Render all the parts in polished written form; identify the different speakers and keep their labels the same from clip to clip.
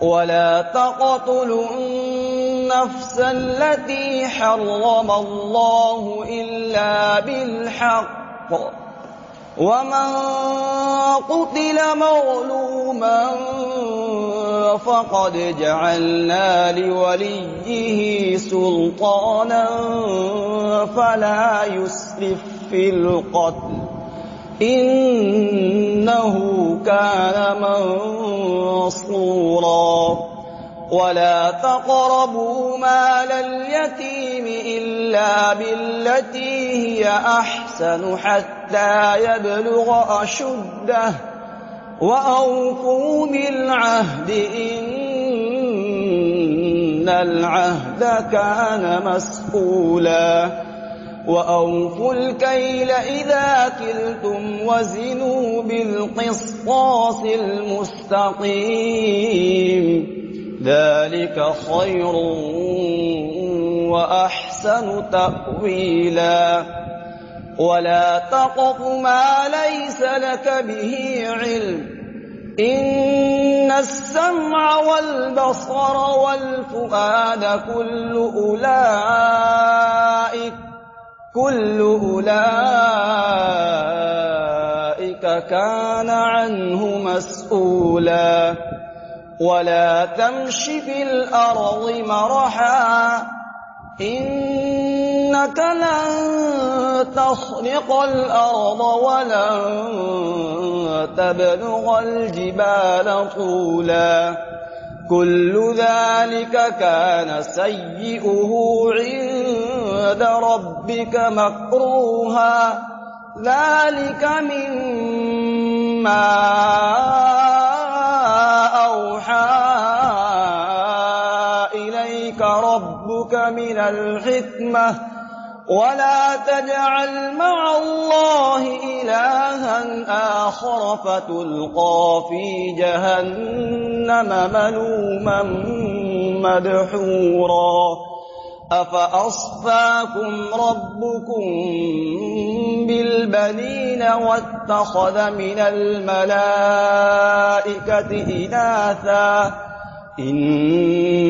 Speaker 1: ولا تقتلوا النفس التي حرم الله إلا بالحق ومن قتل مظلوما فقد جعلنا لوليه سلطانا فلا يسرف في القتل إنه كان منصورا ولا تقربوا مال اليتيم إلا بالتي هي أحسن حتى يبلغ أشده وأوفوا بالعهد إن العهد كان مسؤولا وأوفوا الكيل إذا كلتم وزنوا بالقسطاس المستقيم ذلك خير وأحسن تأويلا ولا تقف ما ليس لك به علم إن السمع والبصر والفؤاد كل أولئك كان عنه مسؤولا ولا تمش في الأرض مرحا إنك لن تخرق الأرض ولن تبلغ الجبال طولا كل ذلك كان سيئه عند ربك مكروها ذلك مما أوحى إليك ربك من الحكمة ولا تجعل مع الله إلها آخر فتلقى في جهنم ملوما مدحورا أفأصفاكم ربكم بالبنين واتخذ من الملائكة إناثا إنكم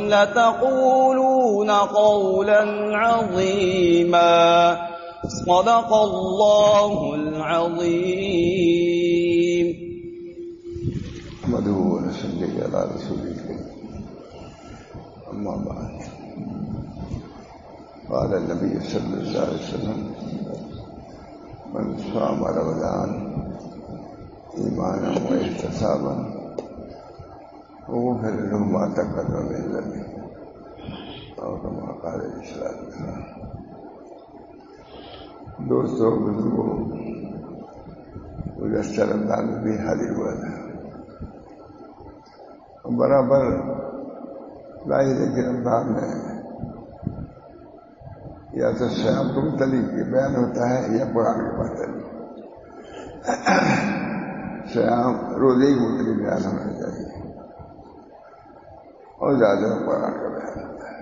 Speaker 1: لتقولون قولا عظيما صدق الله العظيم
Speaker 2: نحمده ونصلي على رسوله أما بعد قال النبي صلى الله عليه وسلم من صام رمضان إيمانا واحتسابا وغفر له ما تقدم من ذنبه اور كما قال علیہ الصلوۃ والسلام. دوستوں بزرگوں گزشتہ رمضان میں بھی حاضر ہوا تھا برابر ظاہر ہے کہ رمضان میں یا تو سیام کو متعلق بیان ہوتا ہے یا قرآن کے متعلق. سیام روزے کے متعلق بیان ہونا چاہیے اور زیادہ قرآن کا بیان ہوتا ہے.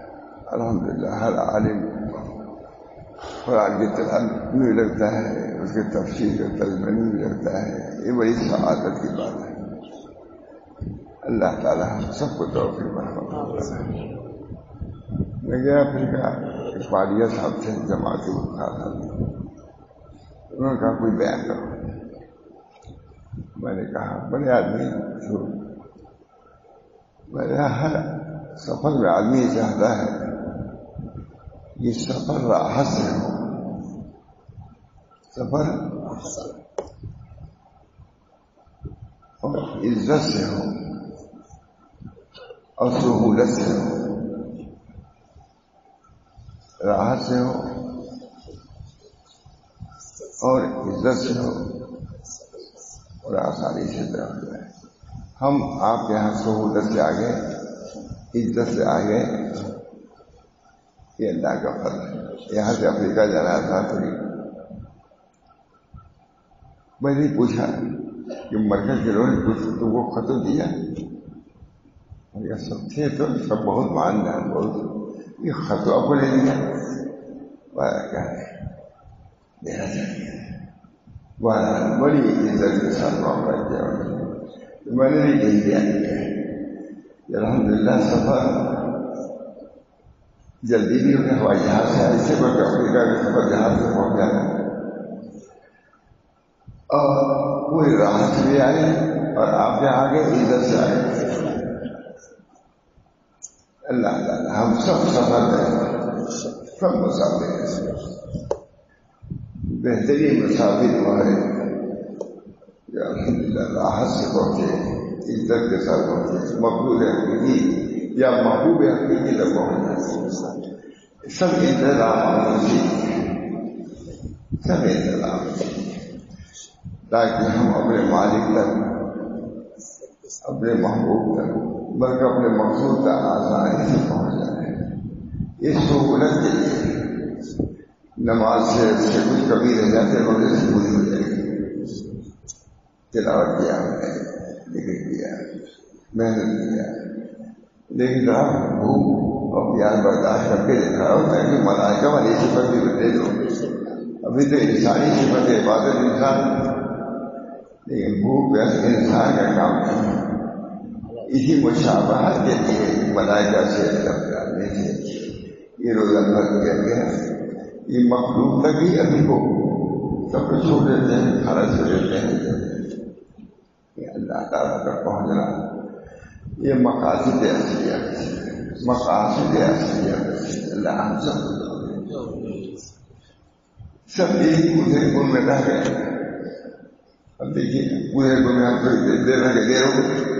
Speaker 2: الحمدللہ ہر عالم قرآن کی تلاوت میں لگتا ہے, اس کے تفسیر اور ترجمے میں لگتا ہے. یہ بڑی سعادت کی بات ہے. اللہ تعالیٰ ہم سب کو توفیق فرمائے. میں گیا افریقہ, اقبالیہ صاحب تھے جماعت الخاصہ, انہوں نے کہا کوئی بیان کرو. میں نے کہا بڑے آدمی میرا ہر سفر میں آدمی چاہتا ہے کہ سفر راحت سے ہو, سفر اور عزت سے ہو اور سہولت سے ہو, راحت سے ہو اور عزت سے ہو اور آسانی سے طرف جائے. ہم آپ کے یہاں سہولت سے آگے, عزت سے آگے, یہ اللہ کا فضل ہے. یہاں سے افریقہ جانا تھا تو میں نے پوچھا کہ مرکز کے لوگوں نے کچھ تو وہ خط دیا, اگر سب تھے تو سب بہت ماندان، بہت یہ خطوہ کو لے لیا کیا دینا چاہیے. بڑی عزت کے ساتھ معاملہ کیا. میں نے بھی کہی دیا کہ الحمدللہ سفر جلدی بھی ہوگا. ہوائی جہاز سے ایسے بڑھ افریقہ کے سفر جہاز سے پہنچ جانا اور پوری راحت بھی آئے اور آپ کے آگے عزت سے آئے. اللہ تعالیٰ ہم سب سفر کریں، سب مسافر ہیں. بہترین مسافر وہ ہے جو الحمدللہ راحت سے پہنچے، عزت کے ساتھ پہنچے، مقبول حقیقی یا محبوب حقیقی تک پہنچے. سب انتظام سب انتظام تاکہ ہم اپنے مالک تک، اپنے محبوب تک، بلکہ اپنے مقصود تک آسانی سے پہنچ جائیں. اس سہولت کے لیے نماز سے کچھ کمی رہ جاتے وغیرہ سے پوری ہو جائے گی. تلاوت کیا ہم نے، ذکر کیا، محنت کیا، لیکن آپ بھوک اور پیاس برداشت کر کے دیکھا ہوتا ہے کہ ملائکہ والی صفت بھی بتے دو. ابھی تو انسانی صفت عبادت انسان، لیکن بھوک پیاس انسان کا کام نہیں. اسی مشابہت کے لیے ملائکہ سے کرنے سے یہ روزہ بھر کیا گیا. یہ مخلوق تک ہی ابھی کو سب کو چھوڑ دیتے ہیں، کھانا چھوڑ دیتے ہیں. یہ اللہ تعالیٰ تک پہنچنا یہ مقاصد اصلیہ، مقاصد اصلیہ. اللہ ہم سب ایک پورے گن میں رہ گئے. اب دیکھیے پورے گن میں ہم تھوڑی دیر رہ گئے، دیر ہو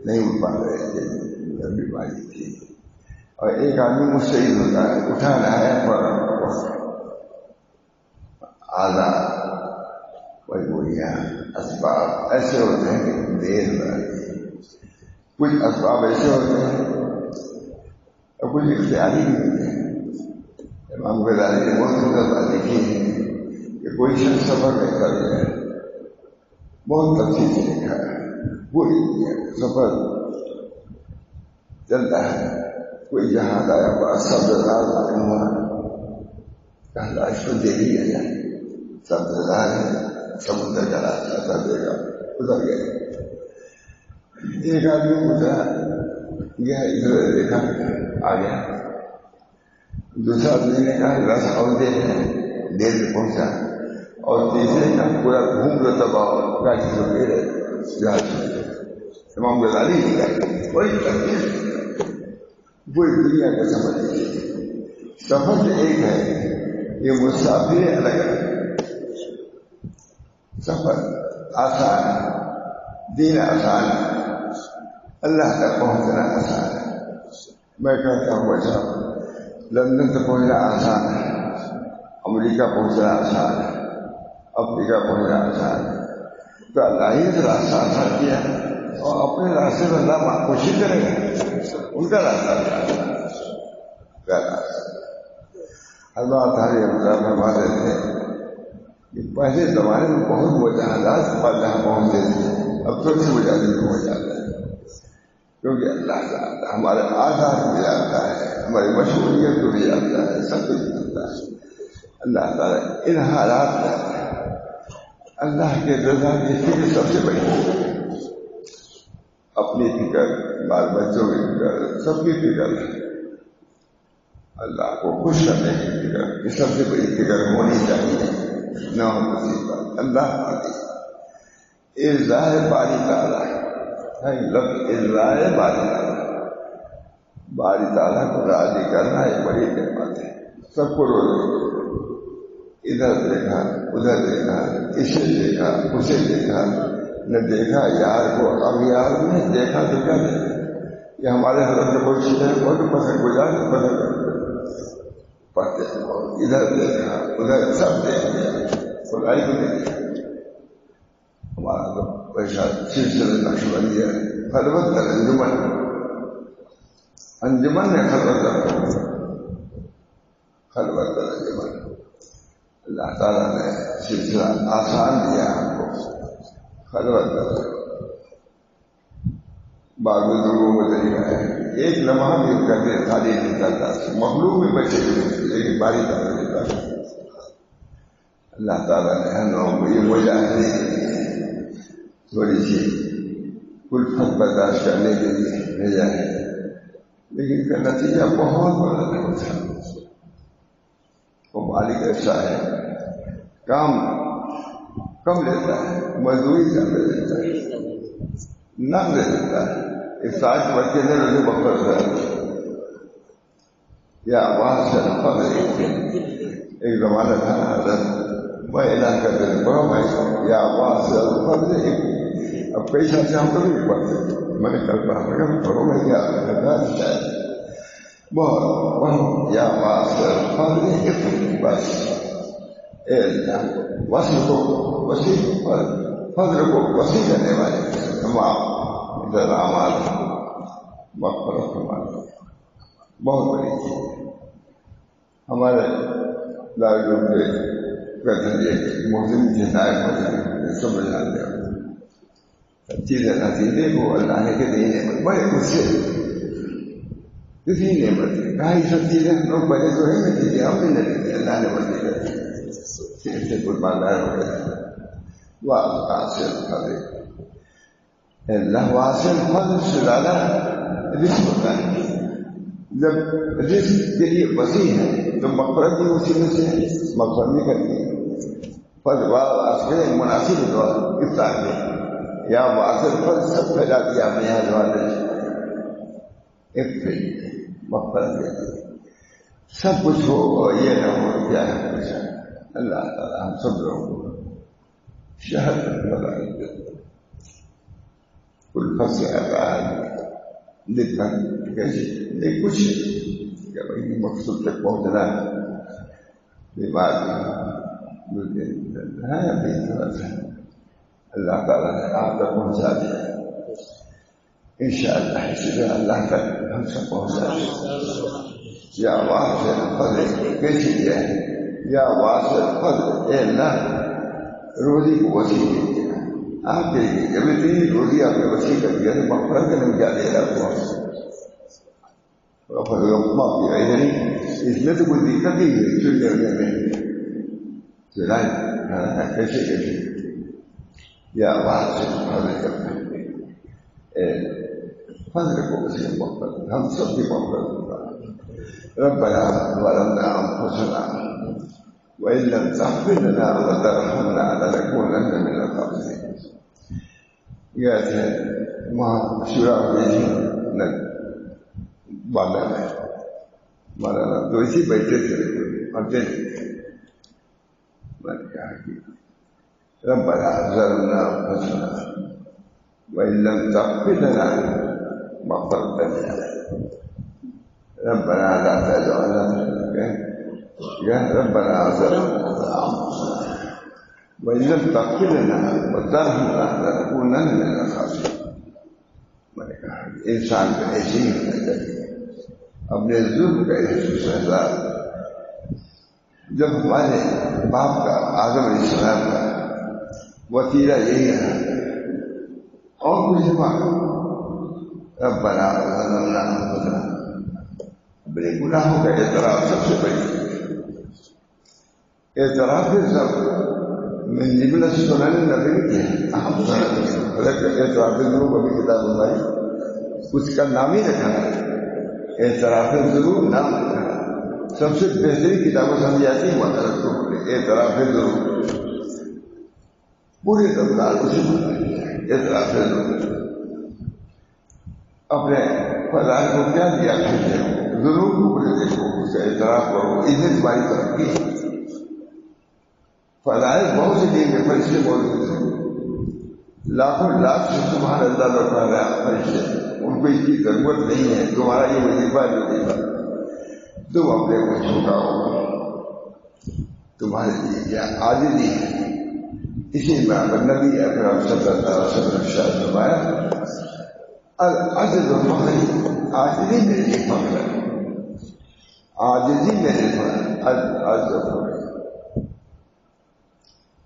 Speaker 2: نہیں اٹھ پا رہے تھے، بیماری تھی. اور ایک آدمی مستعد ہوتا ہے، اٹھانا ہے فوراً آزاد. کوئی گولیاں اسباب ایسے ہوتے ہیں کہ دیر لگتی ہے. کچھ اسباب ایسے ہوتے ہیں اور کچھ اختیاری بھی ہوتے ہیں. امام غزالی نے بہت سندر بات لکھی ہے کہ کوئی شخص سفر میں کر جائے، بہت تفصیل سے لکھا ہے. پوری سفر چلتا ہے، کوئی جہاز آیا ہوا سبزدار معلوم ہوا، کہا اس کو دے دیا جائے. سبزدار ہے، سمندر کا راستہ تھا، دے گا ادھر گئے. ایک آدمی گزرا گیا، ادھر دیکھا آ گیا. دوسرا آدمی نے کہا رس اور دے دیر سے پہنچا. اور تیسرے کا پورا گھوم رہا تھا گاڑی سے لے رہے. امام غزالی وہی پوری دنیا کا سفر دیکھیے. سفر ایک ہے، یہ مسافر الگ الگ. سفر آسان ہے، دین آسان ہے، اللہ تک پہنچنا آسان ہے. میں کہتا ہوں بچا لندن تک پہنچنا آسان ہے، امریکہ پہنچنا آسان ہے، افریقہ پہنچنا آسان ہے. تو اللہ ہی نے راستہ آسان کیا اور اپنے راستے میں اللہ خوشی کرے گا. ان کا راستہ کیا راستہ اللہ تعالیٰ فرما دیتے ہیں کہ پہلے زمانے میں بہت وہ جہازات پر جہاں پہنچتے تھے، اب تھوڑی سی وجہ سے پہنچ جاتا ہے. کیونکہ اللہ تعالیٰ ہمارے آزاد بھی جانتا ہے، ہماری مشہوریت کو بھی جانتا ہے، سب کچھ جانتا ہے. اللہ تعالیٰ ان حالات میں اللہ کے رضا کی فکر سب سے بڑی ہے. اپنی فکر، بال بچوں کی فکر، سب کی فکر، اللہ کو خوش کرنے کی فکر، یہ سب سے بڑی فکر ہونی چاہیے. نہ ہو کسی بات اللہ کی ارضائے باری تعالیٰ ہے. لفظ ارضائے باری تعالیٰ، باری تعالیٰ کو راضی کرنا ایک بڑی نعمت ہے. سب کو روز ادھر دیکھا ادھر دیکھا، اسے دیکھا اسے دیکھا، نہ دیکھا یار کو. اب یار نے دیکھا تو کیا دیکھا، یہ ہمارے حضرت سے کوئی چیزیں بہت پسند گزار پسند کرتے پڑھتے ہیں. ادھر دیکھا ادھر سب دیکھتے خدائی کو دیکھا. ہمارا تو پیسہ سلسلہ نقشبندی ہے. خلوت کر انجمن ہے، خلوت کر خلوت کر انجمن. اللہ تعالیٰ نے سلسلہ آسان دیا ہم کو. خلوت کر بعض بزرگوں کا طریقہ ہے ایک لمحہ بھی کر کے خالی نہیں کرتا، مخلوق میں بچے لیکن باری کر دیتا ہے۔ اللہ تعالیٰ نے ہم لوگوں کو یہ مجاہدے تھوڑی سی الفت برداشت کرنے کے لیے بھیجا ہے، لیکن اس کا نتیجہ بہت بڑا ہوتا ہے۔ وہ مالک ایسا ہے، کام کم لیتا ہے، مزدوری زیادہ لیتا ہے، نہ دے دیتا ہے۔ ایک سال کے بچے نے روزے بکر ہے یا وہاں سے ایک زمانہ تھا حضرت میں اعلان کرتے تھے پڑھو بھائی یا وہاں سے اب کئی سال سے ہم کبھی نہیں پڑھتے، میں نے کل پڑھا میں کبھی پڑھو میں کیا شاید بہت یا وہاں سے بس وصل کو وسیع فضل کو وسیع کرنے والے تمام اعمال مغفرت ہمارا بہت بڑی چیز۔ ہمارے دارالعلوم کے کہتے محسن کے نائب محسن سمجھ جانتے ہیں چیزیں نتیجے کو اللہ نے کہ نہیں نعمت بڑے کچھ سے کسی نعمت کہا یہ سب چیزیں ہم لوگ پہلے تو ہے نتیجے ہم نے نتیجے اللہ نے بندی کر سے قرباندار ہو گئے اللہ واسع فضل سے زیادہ رزق ہوتا ہے۔ جب رزق کے لیے وسیع ہے تو مغفرت بھی اسی میں سے مغفرت بھی کرتی ہے۔ فضل واسع مناسب دعا اس طرح کے یا واسع فضل سب پھیلا دیا ہم نے یہاں دعا ایک مغفرت کرتی ہے، سب کچھ ہو اور یہ نہ ہو کیا ہے کچھ۔ اللہ تعالیٰ ہم سب لوگوں کو شہر بنا الفت سے آتا ہے لکھنا کیسے نہیں کچھ کہ بھائی مقصود تک پہنچنا ہے، بیمار ہے ابھی تھوڑا سا اللہ تعالیٰ نے آپ تک پہنچا دیا انشاءاللہ، اسی طرح اللہ تک ہم سب پہنچا دیا۔ یا واسع فضل کیسی دیا ہے یا واسع فضل اے اللہ روزی کو وسیع کیجیے آپ کے لیے جب اتنی روزی آپ نے وسیع کر دیا تو مغفرت کرنے میں کیا دے گا آپ کو اس میں تو کوئی دقت نہیں ہوئی چلنے میں چلائے کیسے کیسے یا واسع فضل فضل کو وسیع مغفرت ہم سب کی مغفرت ہوگا۔ ربنا ظلمنا انفسنا وإن لم تغفر لنا وترحمنا لنكونن من الخاسرين۔ یہ ہے وہاں شورا مولانا تو اسی بیٹھے تھے پڑھتے تھے، میں نے کہا کہ ربنا ظلمنا انفسنا وإن لم تغفر لنا مغفرة لنا ربنا لا تجعلنا يا ربنا ظلمنا وإن لم تغفر لنا وترحمنا لنكونن من الخاسرين۔ میں نے کہا انسان کا ایسے ہی ہونا چاہیے، اپنے ظلم کا احساس سزا۔ جب ہمارے باپ کا آدم علیہ السلام کا وسیلہ یہی ہے اور کچھ ربنا ظلمنا انفسنا، اپنے گناہوں کا اعتراف سب سے بڑی اعتراف سب میں جملہ سنن نبی ہے اعتراف ضرور ابھی کتاب بنائی اس کا نام ہی رکھا ہے اعتراف ضرور نام رکھا ہے، سب سے بہترین کتابیں سمجھ آتی ہے مطلب اعتراف ضرور پورے دفتار اسی اعتراف ضرور اپنے فضائل کو کیا دیا ضرور کو دیکھو اس کا اعتراف کرو، ادھر تمہاری طرف کی فضائل بہت سے دین کے فرشتے موجود ہیں، لاکھوں لاکھ سے تمہارا اللہ لوٹا رہا فرشتے، ان کو اس کی ضرورت نہیں ہے، تمہارا یہ وظیفہ تم اپنے کو چھوٹاؤ، تمہارے لیے کیا عاجزی ہے۔ اسی میں اگر نبی اکرم صلی اللہ علیہ وسلم شاید فرمایا العجز فخری، عاجزی میرے لیے فخر ہے، عاجزی میرے لیے العجز فخر۔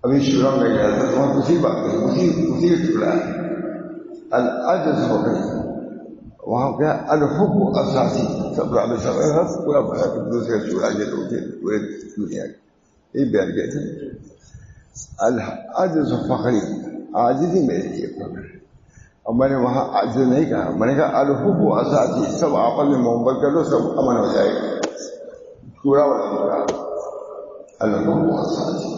Speaker 2: ابھی شروع میں گیا تھا تو وہاں اسی بات اسی ٹکڑا ہے العجز فخری، وہاں کیا الحب اساسی سب رابع سب پورا بھرا کہ دوسرے چورا جو لوگ تھے پورے دنیا کے یہ بیان گئے تھے العجز فخری عاجزی میرے لیے فخر ہے. اور میں نے وہاں عجز نہیں کہا, میں نے کہا الحب اساسی سب آپس میں محبت کر لو سب امن ہو جائے گا. پورا والا الحب اساسی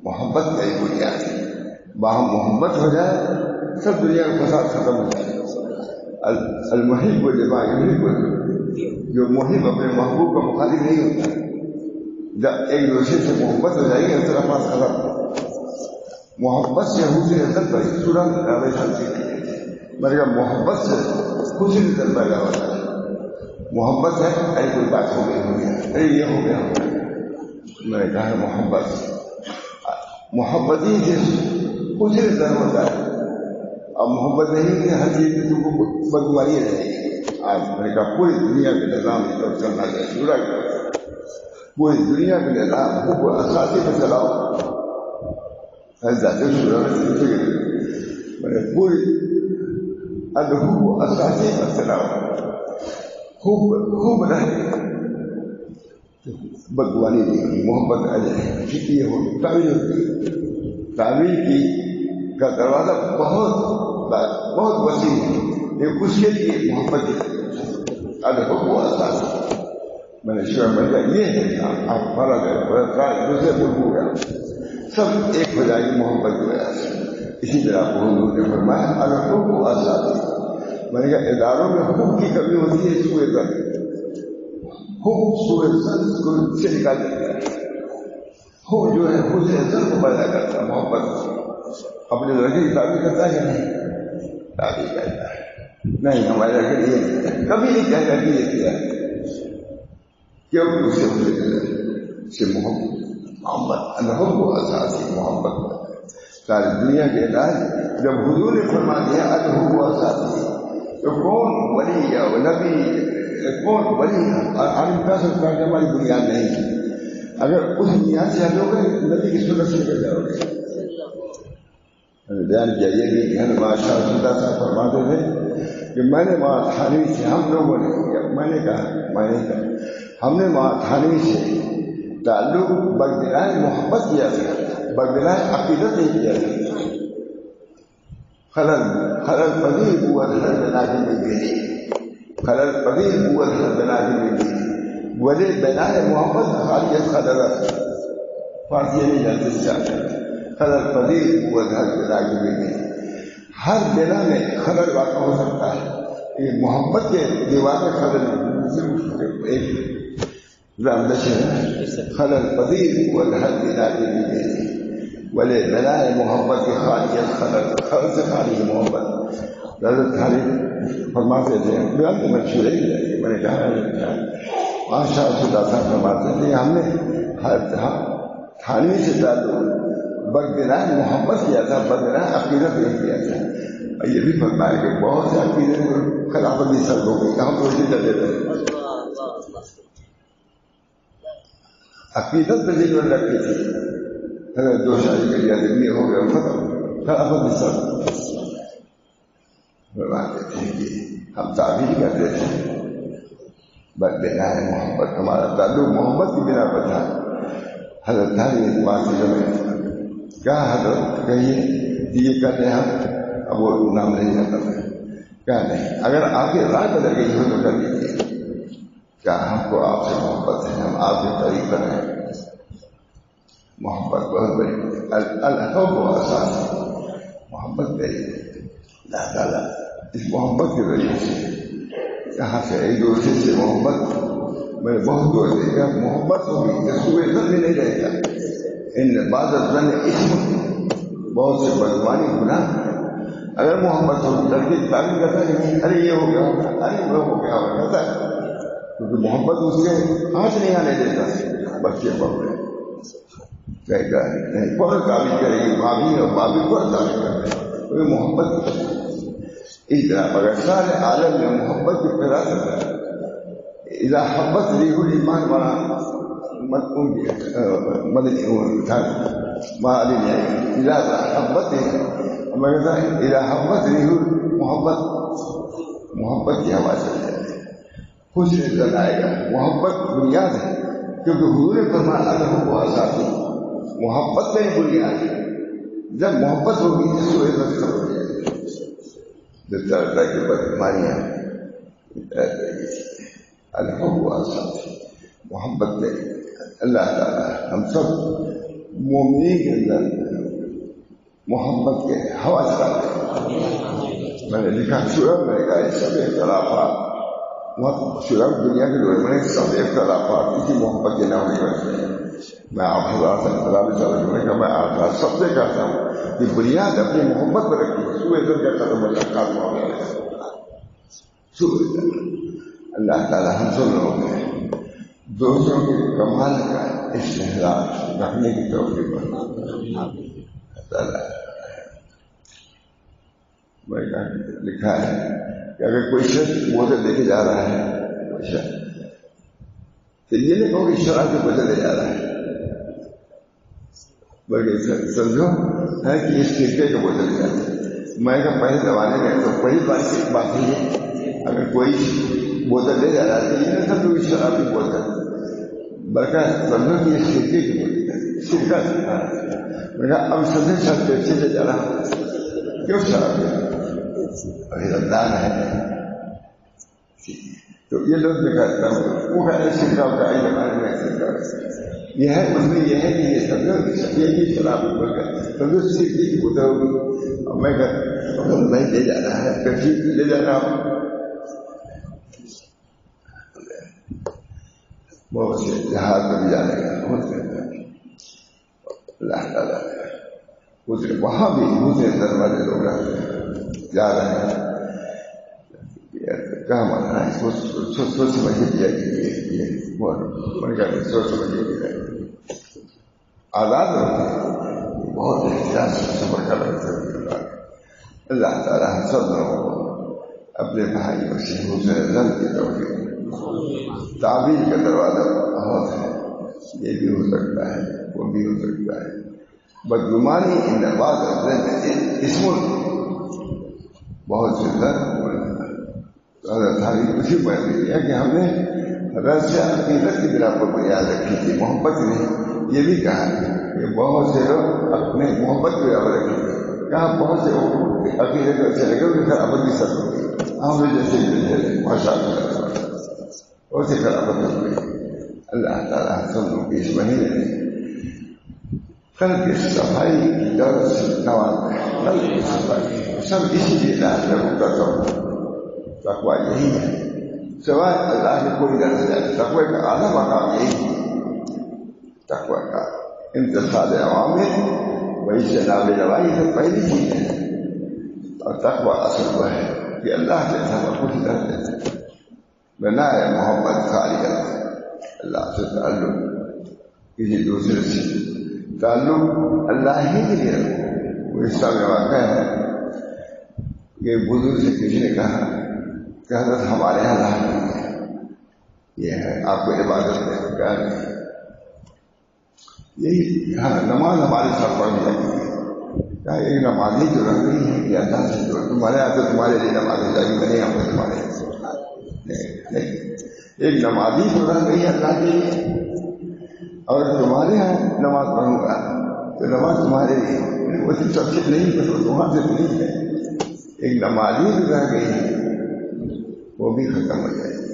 Speaker 2: محبت میری بنیاد ہے. وہاں محبت ہو جائے سب دنیا کا فساد ختم ہو جائے. المحب لما يحب جو محب اپنے محبوب کا مخالف نہیں ہوتا. جب ایک دوسرے سے محبت ہو جائے گی اختلافات ختم. محبت سے حسن نظر پر ترنت میں نے کہا محبت سے حسن نظر پیدا ہوتا ہے. محبت ہے ارے کوئی بات ہو گئی ارے یہ ہو گیا. میں نے کہا محبت ہی سے حسن نظر ہوتا ہے. اب محبت نہیں کہ ہر چیز میں تم کو بدگمانی رہے گی. آج میں نے کہا پوری دنیا کے نظام کی طرف چلنا چاہیے. پورا پوری دنیا کے نظام کو اساسی پہ چلاؤ. میں نے پوری الحب اساسی پر چلاؤ. خوب رہے بدگمانی نہیں. محبت آ جائے ٹھیک یہ ہو تعویل ہوتی. تعویل کی کا دروازہ بہت وسیع ہے. یہ اس کے لیے محبت الحب اساسی. میں نے شعر میں کہا یہ ہے آپ فرق ہے دوسرے ملک ہو گیا سب ایک ہو جائے گی محبت کی وجہ سے. اسی طرح حضور نے فرمایا الحب اساسی. میں نے کہا اداروں میں حب کی کمی ہوتی ہے. سوئے زن حب سوئے زن سے نکال دیتا ہے. حب جو ہے حسن زن کو پیدا کرتا ہے. محبت اپنے لڑکے کی تعبیر کرتا ہے کہ نہیں؟ تعبیر کرتا ہے. نہیں ہمارے لڑکے یہ کبھی نہیں کہتا کہ یہ کیا ہے کیوں اسے محبت الحب اساسی محبت. ساری دنیا کے علاج جب حضور نے فرما دیا الحب اساسی تو کون ولی یا نبی کون ولی عالم کہہ سکتا ہے کہ ہماری بنیاد نہیں ہے. اگر اس بنیاد سے ہٹو گے نبی کی سنت سے نکل جاؤ گے. بیان کیا یہ بھی کہ بادشاہ سیدھا صاحب فرماتے تھے کہ میں نے وہاں تھانوی سے ہم لوگوں نے میں نے کہا ہم نے وہاں تھانوی سے تعلق بغیر محبت کیا تھا بغیر عقیدت نہیں کیا تھا. خلل پذیر قوت ہر بنا کے نہیں دینی. خلل پذیر قوت ہر بنا کے نہیں دینی. وجہ بنا ہے محبت خالیت خلل فارسی نہیں جانتے چاہتے. خلل پذیر قوت ہر بنا کے نہیں دینی. ہر بنا میں خلل واقع ہو سکتا ہے. یہ محبت کے دیوار میں خلل ایک خلل پذیر قوت ہر بنا کے نہیں دینی. ولی بنا ہے محبت کی خالیت خلل سے خالی ہے محبت. حضرت خالد فرماتے تھے بیان تو مشہور ہے. میں نے کہا ماشاء اللہ صاحب فرماتے تھے ہم نے تھانوی سے تعلق بغیر محبت کیا تھا بغیر عقیدت نہیں کیا تھا. اور یہ بھی فرمایا کہ بہت سے عقیدت خلافت بھی سب ہو گئی. ہم تو اسی چلے رہے عقیدت پہ ذکر رکھتی تھی. اگر دو شادی کے لیے آدمی ہو گیا ختم خلافت بھی سب فرماتے تھے کہ ہم تعبیر کرتے تھے بنا ہے محبت. ہمارا تعلق محبت کی بنا پر تھا. حضرت نے بات میں کیا حضرت کہیے یہ کہتے ہیں ہم اب وہ نام نہیں جاتا تھا. کیا نہیں اگر آپ کی رائے بدل گئی ہو تو کر لیجیے. کیا ہم کو آپ سے محبت ہے ہم آپ کے قریب کر رہے ہیں. محبت بہت بڑی الحب و اساس محبت میری. اللہ تعالیٰ اس محبت کے ذریعے سے یہاں سے ایک دوسرے سے محبت میں بہت دور دے گا. محبت ہوگی صبح زن بھی نہیں رہے گا. ان بعض زن اسم بہت سے بدگمانی گناہ. اگر محبت ہوگی لڑکی تعلیم کرتا ہے ارے یہ ہو گیا ارے وہ ہو گیا کہتا ہے کیونکہ محبت اس کے ہاتھ نہیں آنے دیتا. بچے پکڑے نہیں فوراً تعبیر کرے گی ماں بھی اور ماں بھی فوراً تعبیر کرتے ہیں. کوئی محبت اس طرح مگر سارے عالم میں محبت کی فراست ہے. اذا حبت ریح الایمان بنا مدنی معلوم ہے اذا حبت مگر اذا حبت ریح محبت محبت کی ہوا چل جائے حسن زن آئے گا. محبت بنیاد ہے کیونکہ حضور نے فرمایا الحب اساسی، محبت کا ہی بنیاد ہے. جب محبت ہوگی تو سوء ظن ختم ہو جائے گی. جو طرح کی بدگمانیاں الحب اساسی محبت میں اللہ تعالیٰ ہم سب مومنین کے اندر محبت کے ہوا چلاتے ہیں. میں نے لکھا شعب میں کہا یہ سب اختلافات شعب دنیا کے لوگ میں سب اختلافات کسی محبت کے نہ ہونے کرتے ہیں. میں آپ حضرات میں کہا میں آپ سب سے کہتا ہوں کہ بنیاد اپنی محبت پر رکھیے. سوء ظن کا ختم ہو جائے خاتمہ ہو جائے. سوء ظن اللہ تعالیٰ ہم سب لوگوں میں دوسروں کے کمال کا استحصال رکھنے کی توفیق تعالیٰ. میں لکھا ہے کہ اگر کوئی شخص بوتل لے کے جا رہا ہے تو یہ نہیں کہو کہ شراب کی بوتل لے جا رہا ہے، بلکہ سمجھو ہے کہ اس سرکے کی بوتل لے جاتا ہے. میں کہا پہلے زمانے میں تو پہلی بات یہ ہے اگر کوئی بوتل لے جا رہا ہے تو یہ نہیں سمجھو کہ شراب کی بوتل، بلکہ سمجھو کہ یہ سرکے کی بوتل ہے. سرکہ میں کہا اب سمجھے شراب پیپسی لے جا رہا کیوں شراب ہے رمضان ہے. تو یہ لوگ میں کہتا ہوں وہ کہتے ہیں سرکہ کا ہی زمانے میں سرکہ یہ ہے اس میں یہ ہے کہ یہ سمجھو یہ شراب بول کر سمجھو سرکے کی بوتل ہوگی. اور میں کہتا ہوں میں لے جا رہا ہے پیپسی لے جا رہا ہوں بہت سے جہاز میں بھی جانے کا بہت کہتا ہے. اللہ تعالیٰ وہاں بھی دوسرے اندر والے لوگ رہتے ہیں جا رہے ہیں کہاں مانا ہے سوچ سمجھ کے دیا کہ سوچ سمجھ کے دیا آزاد ہوتے ہیں بہت احتیاط سے سفر کر رہے تھے. اللہ تعالیٰ ہم سب لوگوں کو اپنے بھائیوں سے حسن ظن کی توفیق. تعبیر کا دروازہ بہت ہے، یہ بھی ہو سکتا ہے وہ بھی ہو سکتا ہے. بدگمانی ان بعض اسم بہت سے اسی بات ہے کہ ہم نے رس عقیدت کی بنا پر بنیاد رکھی تھی، محبت نے یہ بھی کہا کہ بہت سے لوگ اپنے محبت کی بنا پر رکھی تھی. کہا بہت سے عقیدت اچھے لگے ان کی خرابت بھی سب ہوگی. ہم نے جیسے ماشاء اللہ بہت سی خرابت ہو گئی. اللہ تعالیٰ سب لوگ اس مہینے میں قلب کی صفائی کی دولت سے نواز ہے. قلب کی صفائی سب اسی لیے لاحق کرتا ہوں. تقویٰ یہی ہے سوائے اللہ کے کوئی نہ جائے. تقویٰ کا اعلیٰ مقام یہی ہے. تقویٰ کا انتخاب عوامل وہی سے نام روائی سے پہلی چیز ہے. اور تقویٰ اصل وہ ہے کہ اللہ سے سب کچھ کرتے ہیں بنا ہے محبت خالیت اللہ سے تعلق کسی دوسرے سے تعلق اللہ ہی کے لیے رکھو. وہ حصہ میں واقع ہے کہ بزرگ سے کسی نے کہا کہ حضرت ہمارے یہاں اللہ نہیں ہے، یہ ہے آپ کو عبادت ہے کیا نہیں یہی. ہاں نماز ہمارے ساتھ پڑھنی لگی ہے. کیا ایک نمازی جو رکھ رہی ہے کہ اللہ سے جو تمہارے یہاں تو تمہارے لیے نماز ہو جائے گی میں نہیں ہم کو تمہارے نہیں. ایک نمازی جو رکھ رہی ہے اللہ کے لیے اور تمہارے یہاں نماز پڑھوں گا تو نماز تمہارے لیے وہ سب سے نہیں وہاں سے نہیں ہے. ایک نمازی جو رہ گئی ہے وہ بھی ختم ہو جائے گی.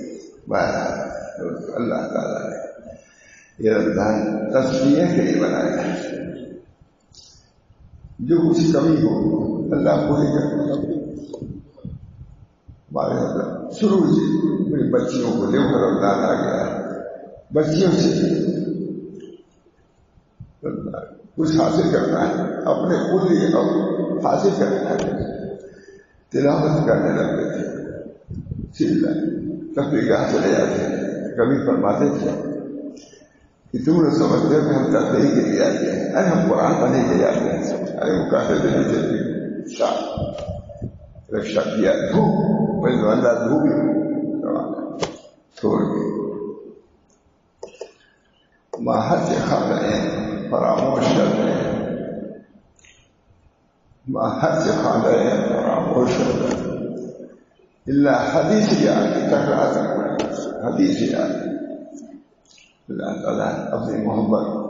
Speaker 2: بہرحال اللہ تعالیٰ نے یہ رمضان تصفیہ کے لیے بنایا ہے. جو کچھ کمی ہو اللہ پوری کرتا ہے. ہمارے شروع سے میری بچیوں کو لے کر رمضان آ گیا ہے. بچیوں سے کچھ حاصل کرنا ہے اپنے خود ہی حاصل کرنا ہے. تلاوت کرنے لگتے تھے سیدھا تفریح چلے جاتے ہیں. کبھی فرماتے تھے کہ تم لوگ سمجھتے ہو کہ ہم تفریح کے لیے آتے ہیں، ارے ہم قرآن پڑھنے کے لیے آتے ہیں. ارے وہ کہتے تھے رکشا کیا دھوپ میں تو اللہ دھوپ چھوڑ کے باہر سے کھا رہے ہیں فراموش کر رہے ہیں. باہر سے کھا رہے ہیں فراموش کر رہے ہیں. اللہ حدیث یاد ٹکرا سکتا حدیث یاد اللہ تعالیٰ اپنی محبت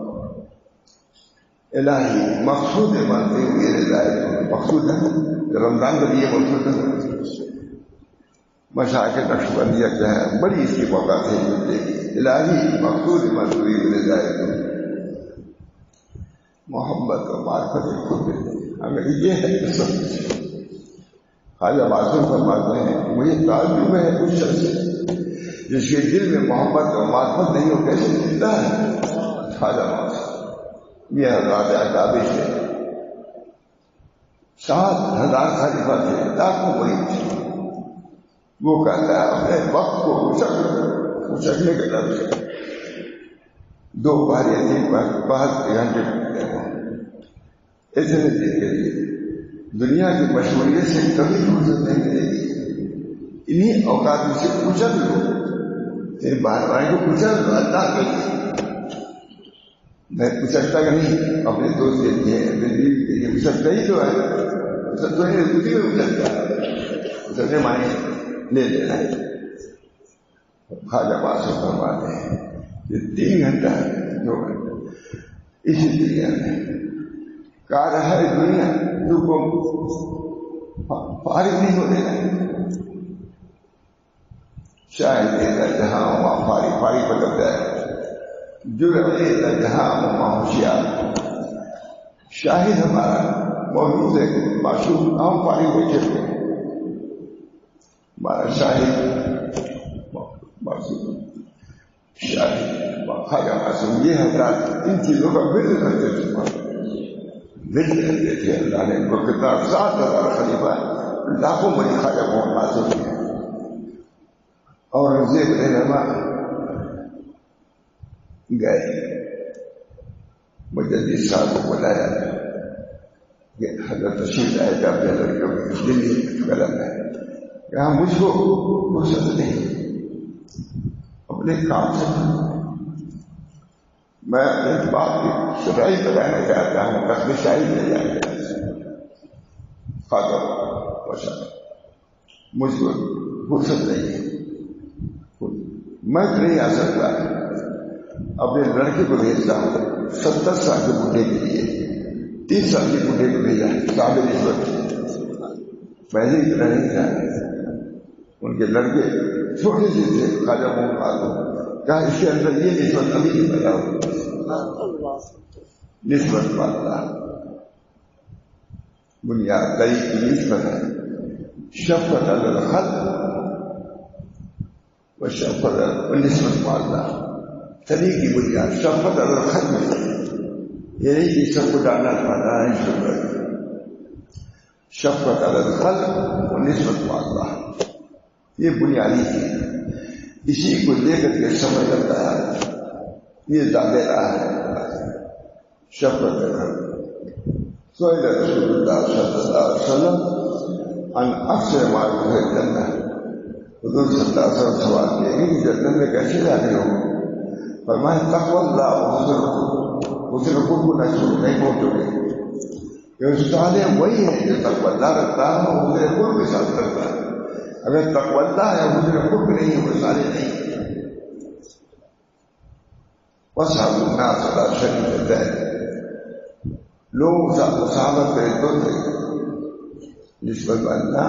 Speaker 2: الہی مقصود مانتے ہوئے رضایت مقصود ہے رمضان کے لیے مقصود ہے مشاعر نقشبندیہ کیا ہے بڑی اس کی موقع سے ملتے گی الہی مقصود مانتے ہوئے رضایت محبت اور معرفت خود اگر یہ ہے سب کچھ خواجہ معصوم فرماتے ہیں مجھے تعجب ہے اس شخص سے جس کے دل میں محبت اور معرفت نہیں ہو کیسے زندہ ہے خواجہ معصوم یہ حضرات اکابر تھے 7,000 خلیفہ تھے لاکھوں مرید تھے وہ کہتا ہے اپنے وقت کو اچکنے کے ڈر سے 2 بار یا 3 بار 5 گھنٹے اتنے دن کے لیے دنیا کی مشہوریت سے کبھی فرصت نہیں ملے گی انہیں اوقات میں سے کچل لو تیرے بار بار کو کچل لو اللہ کے لیے میں کچلتا نہیں اپنے دوست کے لیے اپنے بیوی کے لیے کچلتا ہی تو ہے کچل تو نہیں خود ہی میں کچلتا کچلنے مانے لے لینا ہے خواجہ معصوم فرماتے ہیں یہ 3 گھنٹہ 2 گھنٹہ اسی دنیا میں کہا رہا ہے دنیا تو کو فارغ نہیں ہو دینا شاید دیتا جہاں وہاں فارغ بدلتا ہے جرم دیتا جہاں وہاں ہوشیار شاہد ہمارا موجود ہے معصوم ہم فارغ بیٹھے ہوئے ہمارا شاہد معصوم شاہد خواجہ معصوم یہ حضرات ان چیزوں کا ورد کرتے تھے ورد کرتے تھے اللہ نے ان کو کتنا 7,000 خلیفہ لاکھوں بڑی خواجہ محمد معصوم ہیں اور زیب رحمہ گئے مجدد صاحب کو بلایا کہ حضرت تشریف لائے کہ اپنے لڑکوں کو دلی قلم ہے کہا مجھ کو فرصت نہیں اپنے کام سے میں اس بات کی صفائی بتانا چاہتا ہوں قسم شاہی لے جائیں گے خاطر مجھ کو فرصت نہیں ہے میں نہیں آ سکتا اپنے لڑکے کو بھیجتا ہوں 70 سال کے بوڑھے کے لیے 30 سال کے بوڑھے کو بھیجا قابل اس وقت پہلے کی طرح نہیں تھا ان کے لڑکے چھوٹے سے تھے خواجہ محمد معصوم کہا اس کے اندر یہ نسبت ابھی نہیں پیدا ہو نسبت پاتا بنیاد دری کی نسبت ہے شفقت الخلق و شفقت نسبت پاتا تری کی بنیاد شفقت الخلق یہ نہیں کہ سب کو ڈالنا پاتا ہے شفقت الخلق و نسبت پاتا یہ بنیادی ہے اسی کو لے کر کے سمجھ کرتا ہے یہ دادیرا ہے شفقت سئل رسول اللہ صلی اللہ علیہ وسلم ان اکثر معروف ہے جنت حضور صلی اللہ علیہ وسلم سوال کیے کہ جنت میں کیسے جاتے ہو فرمایا تقوی اللہ حسن خود کو نہیں پہنچو گے کہ استاد وہی ہے جو تقوی اللہ رکھتا ہے وہ حسن خود کے ساتھ کرتا ہے اگر تقوی اللہ ہے حسن خود نہیں ہے وہ سارے نہیں وصحاب الناس علی شریف الدین لوگ صحابت پہ دو تھے نسبت اللہ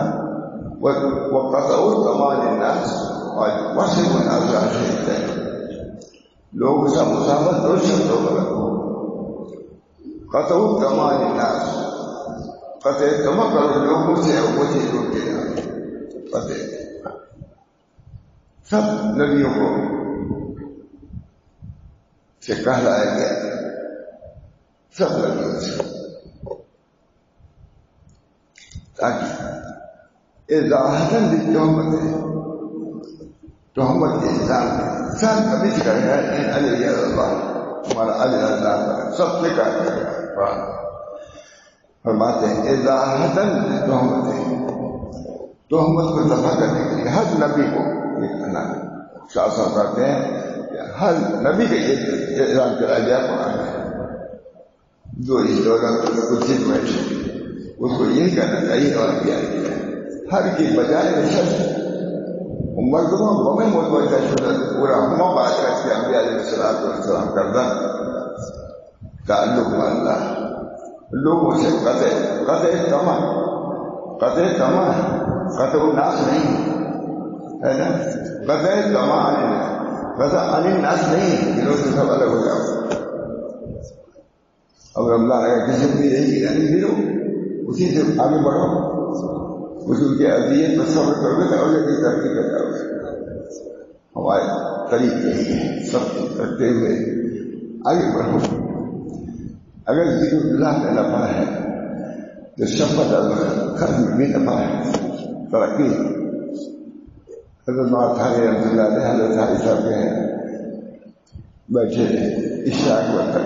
Speaker 2: وقطعوا کمال الناس اور وصحاب الناس علی شریف الدین لوگ سب صحابت دو شبدوں پر رکھو قطعوا کمال الناس قطع کما کرو لوگوں سے مجھے روکے گا قطع سب نبیوں کو سے کہلایا گیا سب نبیوں سے تاکہ اضاحتاً بالتہمت ہے تہمت کے انسان سب کبھی سے کہا گیا ان علی اللہ ہمارا علی اللہ سب سے کہا گیا فرماتے ہیں اضاحتاً بالتہمت ہے تہمت کو دفع کرنے کے لیے ہر نبی کو یہ کہنا شاہ صاحب کہتے ہیں ہر نبی کا یہ اعلان کرا گیا قرآن ہے جو اس دوران کو کچھ بیٹھے اس کو یہی کہنا چاہیے اور کیا گیا ہر کی بجائے نشست مردموں بمیں متوجہ شدہ پورا ہما بات کر کے انبیاء علیہ السلام کردہ تعلق اللہ لوگوں سے قطع الناس نہیں ہے نا، قطع عن الناس نہیں، دلوں سے سب الگ ہو جاؤ. اب اللہ نے کسی بھی نہیں دلو اسی سے آگے بڑھو، اس کی اذیت پر صبر کرو گے تو اور کی ترقی کر جاؤ گے. ہمارے طریقے سب کرتے ہوئے آگے بڑھو. اگر ذکر اللہ کا نفع ہے تو شفقت خرچ بھی نفع ہے، ترقی. حضرت ماتھاری رحمۃ اللہ علیہ حضرت حاجی صاحب کے ہیں بیٹھے عشاء کے وقت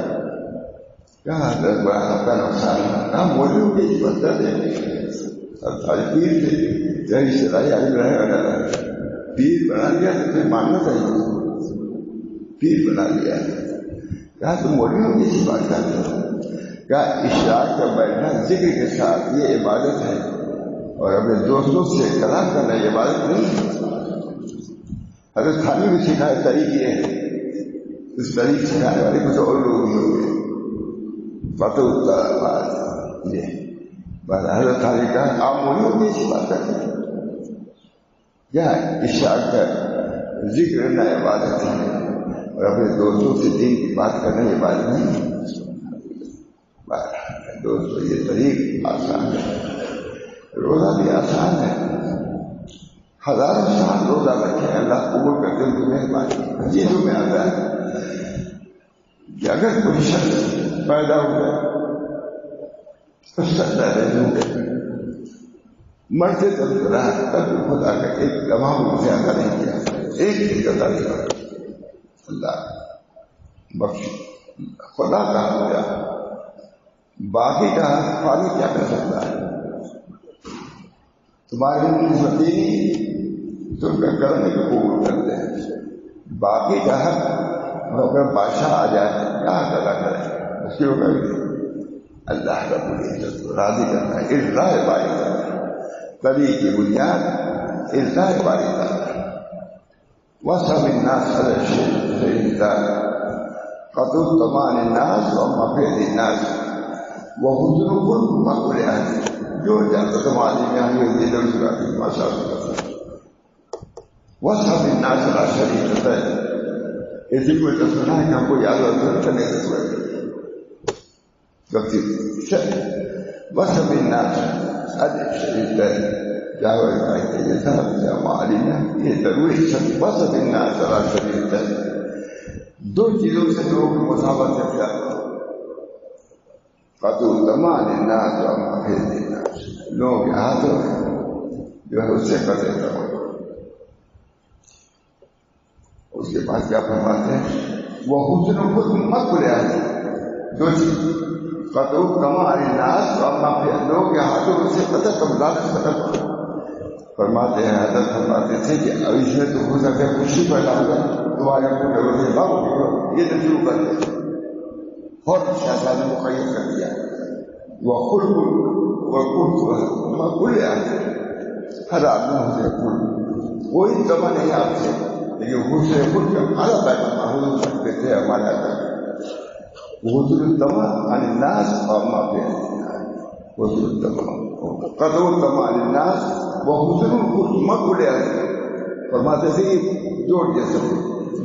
Speaker 2: کہاں حضرت بڑا آپ کا نقصان ہے، کہاں موجود کی بدت ہے. اب سارے پیر تھے یہی شرائی آگے رہے والا پیر بنا لیا تو پھر ماننا چاہیے. پیر بنا لیا کہا تم موجود کی بات کرتے ہو، کیا عشاء کا بیٹھنا ذکر کے ساتھ یہ عبادت ہے اور اپنے دوستوں سے کلام کرنا یہ عبادت نہیں ہے. حضرت خانی بھی سکھائے طریقے ہیں، اس طریقے سکھانے والے کچھ اور لوگ بھی ہوں گے. بات یہ حضرت خانی کہا آپ موجود کی ایسی بات کرتے ہیں کیا عشاء کا ذکر کرنا عبادت ہے اور اپنے دوستوں سے دین کی بات کرنا عبادت نہیں. دوستو یہ طریق آسان ہے، روزہ بھی آسان ہے. ہزاروں سال روزہ رکھے اللہ قبول کرتے ہیں تو مہربانی. حدیثوں میں آتا ہے کہ اگر کوئی شخص پیدا ہو جائے تو سجدہ رہنے دے، مرتے تب رہا تب خدا کا ایک لمحہ بھی زیادہ نہیں کیا، ایک ہی قطع نہیں کیا. اللہ بخش خدا کا ہو گیا، باقی کا خالی کیا کر سکتا ہے. تمہاری نسبتی تم کا کرنے کو قبول کرتے ہیں، باقی کا حق اگر بادشاہ آ جائے کیا ادا کرے اس کی وجہ اللہ رب العزت کو راضی کرنا ہے. ارضاء باری تعالیٰ طریق کی بنیاد ارضاء باری تعالیٰ. وصف الناس على الشيء الإنسان قطع طمان الناس ومفيد الناس وحضر كل مقبول أهل. جو جانتا تمہاری میں آئی ہوئی دل و سراتی ماشاء اللہ. وصف الناس على شریعت ہے، اسی کو تو سنا ہے کہ ہم کو یاد ہوتا نہیں رسوا وصف الناس على شریعت ہے. جاوہ کہتے ہیں صاحب جامع علینا یہ ضروری شخص وصف الناس على شریعت ہے. دو چیزوں سے لوگوں کی مساوات سے کیا قطع طمان الناس ومفيد الناس. لوگوں کے ہاتھوں میں جو ہے اس سے قطع طمان. اس کے بعد کیا فرماتے ہیں وہ حسن خود مقبول ہے. دو چیز قطع طمان الناس ومفيد، لوگوں کے ہاتھوں میں سے قطع طمان. فرماتے ہیں حضرت فرماتے تھے کہ اب اس میں تو ہو سکتا ہے خوشی پیدا ہو جائے تمہارے اپنے گھروں سے باپ یہ تو شروع کر دیں. اور شہزادی مقید کر دیا وہ خود کل ہر آدمی حسن خود کوئی تمہ نہیں آپ سے، لیکن حسن خود کا اعلیٰ پیغام حضور سکتے تھے ہمارے آدمی حضور تمہ عن الناس اور معافی حضور تمہ قطع طمان الناس وہ حسن خود مقبول ہے. فرماتے تھے جوڑ کے سب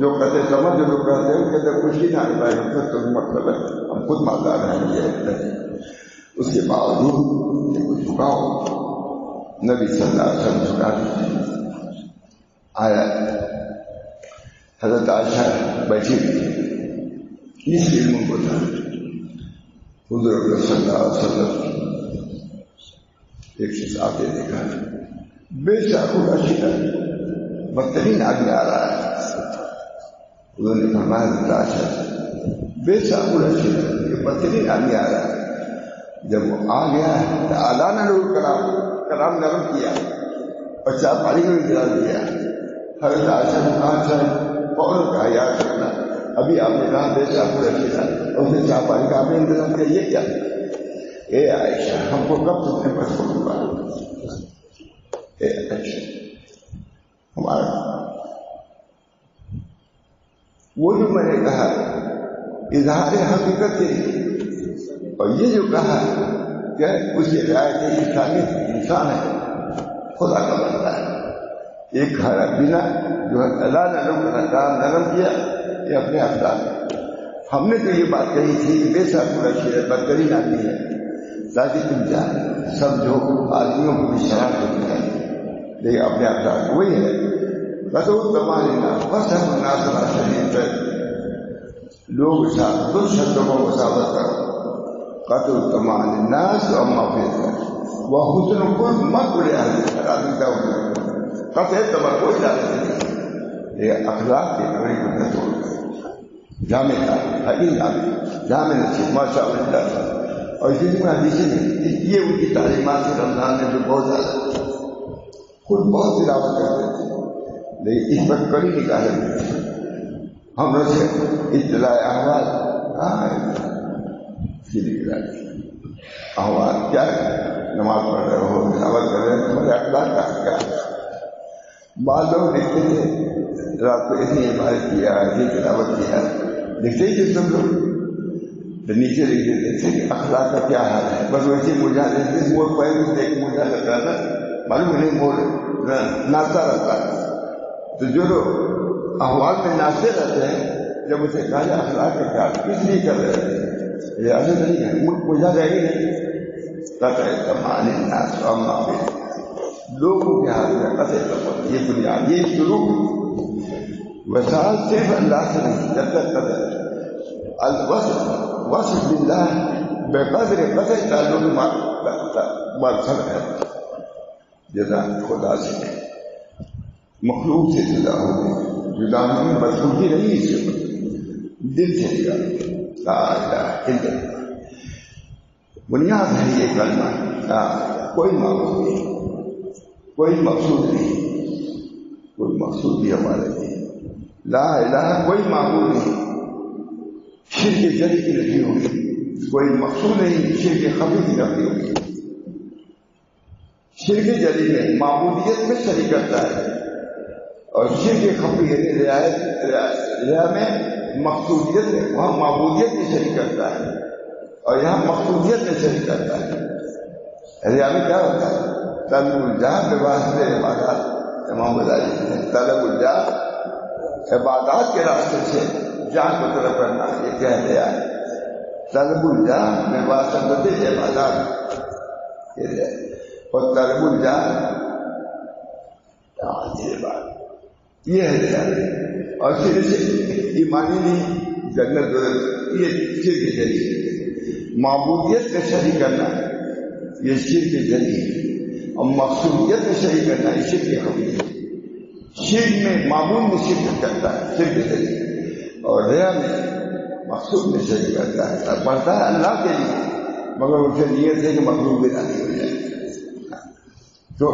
Speaker 2: جو کہتے سمجھ جو لوگ کہتے ہیں کہتے خوشی نہ آنے پائے پھر تو مطلب ہے ہم خود مالدار ہیں یہ. اس کے باوجود یہ کچھ جھکاؤ نبی صلی اللہ علیہ وسلم جھکا دیتے. آیا حضرت عائشہ بیٹھی ہوئی اس علم کو تھا حضور صلی اللہ علیہ وسلم ایک شخص آتے دیکھا بے شاخ اچھی طرح بدترین آدمی آ رہا ہے. انہوں نے فرمایا حضرت عائشہ بے شاخ اچھی طرح یہ بدترین آدمی آ رہا ہے. جب وہ آ گیا ہے تو اعلانہ لوگ کلام نرم کیا اور چار پانی میں بھی گرا دیا. حضرت عائشہ نے کہا چاہے فوراً کہا یاد رکھنا ابھی آپ نے کہا بے شاخ اچھی طرح اور پھر چار پانی کا آپ نے انتظام کیا. یہ کیا اے عائشہ ہم کو کب تم نے پس کو اچھا ہمارا وہ جو میں نے کہا اظہار حقیقت کے لیے، اور یہ جو کہا کہ اس کی رعایت انسانیت انسان ہے، خدا کا بندہ ہے، ایک کھانا پینا جو ہے اللہ نے نرم کیا، یہ اپنے افراد ہے۔ ہم نے تو یہ بات کہی تھی کہ بے شک پورا شیر بدترین آدمی ہے، تاکہ تم جان سمجھو آدمیوں کو بھی شراب کرتے ہیں، لیکن اپنے افراد وہی ہے۔ بس وہ تمام بس ہم مناسب شریف ہے، لوگ ساتھ دو شبدوں کو مساوت کرو، قتل تمام الناس و اما فیض وہ حسن کل مت بڑے آدمی کا قطع تمام کوئی جاتے نہیں، لیکن اخلاق کے کڑی کو نہ توڑ کر جامع کا حقیق جامع نصیب ماشاء اللہ۔ اور اسی میں حدیث میں یہ ان کی تعلیمات سے رمضان میں جو بہت زیادہ خود بہت تلاوت کرتے تھے، لیکن اس پر کڑی نکالے تھے ہم لوگ سے اطلاع احوال کہاں ہے؟ احوال کیا ہے؟ نماز پڑھ رہے ہو، تلاوت کر رہے ہیں، تمہارے اخلاق کا کیا ہے؟ بعض لوگ لکھتے تھے رات کو اتنی عبادت کیا، یہ تلاوت کیا، لکھتے ہی تھے سب لوگ، تو نیچے لکھ دیتے تھے کہ اخلاق کا کیا حال ہے، بس ویسے مرجھا دیتے تھے، مور پہلے دیکھ مرجھا لگتا تھا، معلوم نہیں مور ناچتا رہتا ہے۔ تو جو لوگ احوال میں ناچتے رہتے ہیں، جب اسے کہا جائے اخلاق کا کیا کس لیے کر رہے ہیں، یہ ایسے نہیں ہے، مرجھا جائے گی نہیں، قطع تمام الناس و اما فیض لوگوں کے ہاتھ میں قطع تمام، یہ بنیاد، یہ شروع وسائل صرف اللہ سے نہیں، جب تک قطع الوصف باللہ بقدر قطع تعلق مرسل ہے، جدا خدا سے مخلوق سے جدا ہو گئے، جدا ہونے میں مخلوقی نہیں، اس سے دل سے جدا، لا الہ الا اللہ بنیاد ہے یہ کلمہ، کوئی معبود نہیں، کوئی مقصود نہیں، کوئی مقصود بھی ہمارے نہیں، لا الہ کوئی معبود نہیں، شرک جلی کی نفی ہوگی، کوئی مقصود نہیں، شرک خفی کی نفی ہوگی۔ شرک جلی میں معبودیت میں شریک کرتا ہے، اور شرک خفی یعنی ریا میں مقصودیت میں، وہاں معبودیت میں شریک کرتا ہے اور یہاں مقصودیت میں شریک کرتا ہے۔ ریا میں کیا ہوتا ہے؟ طلب الجاہ کے واسطے عبادات، امام غزالی نے طلب الجاہ عبادات کے راستے سے جان کو طلب کرنا، یہ کہہ دیا ہے طلب الجاہ میں واسطے عبادات، اور طلب الجاہ یہ ہے، اور پھر اسے ایمانی نہیں جنت دولت، یہ شرک جلی، معبودیت میں شریک کرنا یہ شرک جلی، اور مقصودیت میں شریک کرنا یہ شرک خفی ہے۔ شرک میں معبود میں شرک کرتا ہے شرک جلی، اور ریا میں مقصود میں شریک کرتا ہے، پڑھتا ہے اللہ کے لیے مگر اسے نیت ہے کہ مخلوق بھی راضی ہو جائے۔ تو